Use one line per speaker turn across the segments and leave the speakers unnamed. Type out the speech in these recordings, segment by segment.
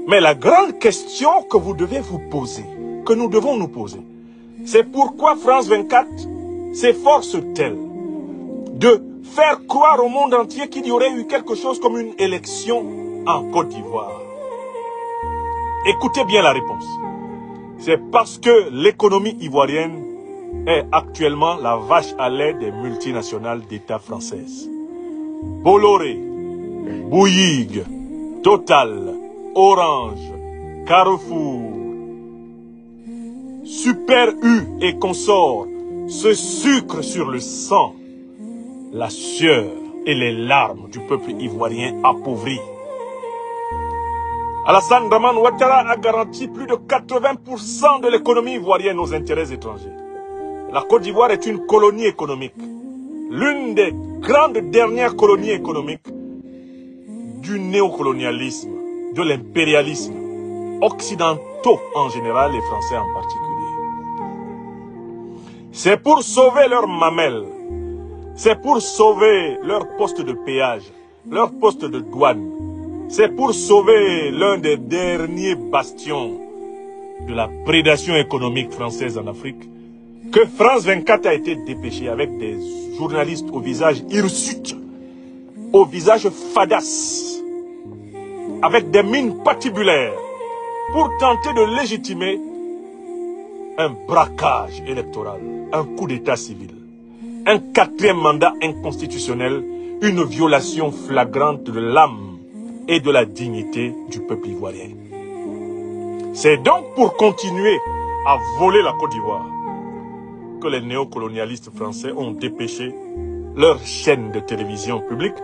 Mais la grande question que vous devez vous poser, que nous devons nous poser, c'est pourquoi France 24 s'efforce-t-elle de faire croire au monde entier qu'il y aurait eu quelque chose comme une élection en Côte d'Ivoire. Écoutez bien la réponse. C'est parce que l'économie ivoirienne est actuellement la vache à lait des multinationales d'État françaises. Bolloré, Bouygues, Total, Orange, Carrefour, Super U et consorts se sucrent sur le sang, la sueur et les larmes du peuple ivoirien appauvri. Alassane Dramane Ouattara a garanti plus de 80% de l'économie ivoirienne aux intérêts étrangers. La Côte d'Ivoire est une colonie économique, l'une des grandes dernières colonies économiques du néocolonialisme, de l'impérialisme, occidentaux en général et français en particulier. C'est pour sauver leurs mamelles, c'est pour sauver leur poste de péage, leur poste de douane, c'est pour sauver l'un des derniers bastions de la prédation économique française en Afrique que France 24 a été dépêchée avec des journalistes au visage hirsute, au visage fadasse, avec des mines patibulaires, pour tenter de légitimer un braquage électoral, un coup d'état civil, un 4e mandat inconstitutionnel, une violation flagrante de l'âme et de la dignité du peuple ivoirien. C'est donc pour continuer à voler la Côte d'Ivoire que les néocolonialistes français ont dépêché leur chaîne de télévision publique,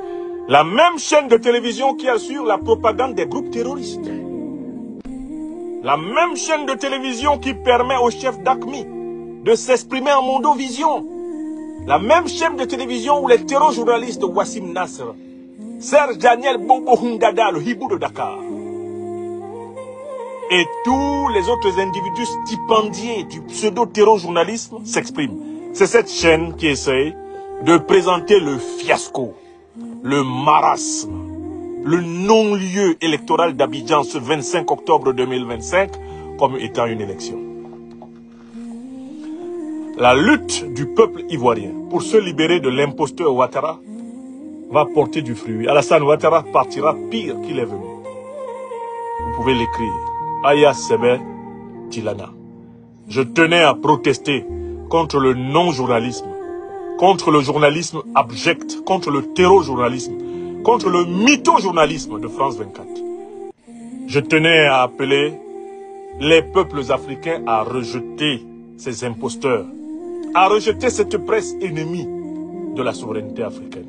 la même chaîne de télévision qui assure la propagande des groupes terroristes. La même chaîne de télévision qui permet au chef d'AQMI de s'exprimer en mondovision. La même chaîne de télévision où les terror-journalistes Wassim Nasr, Serge Daniel Bobo Hungada, le hibou de Dakar, et tous les autres individus stipendiés du pseudo-terror-journalisme s'expriment. C'est cette chaîne qui essaye de présenter le fiasco, le marasme, le non-lieu électoral d'Abidjan ce 25 octobre 2025 comme étant une élection. La lutte du peuple ivoirien pour se libérer de l'imposteur Ouattara va porter du fruit. Alassane Ouattara partira pire qu'il est venu. Vous pouvez l'écrire. Aya Sebe Tilana. Je tenais à protester contre le non-journalisme, contre le journalisme abject, contre le terror-journalisme, contre le mytho-journalisme de France 24. Je tenais à appeler les peuples africains à rejeter ces imposteurs, à rejeter cette presse ennemie de la souveraineté africaine.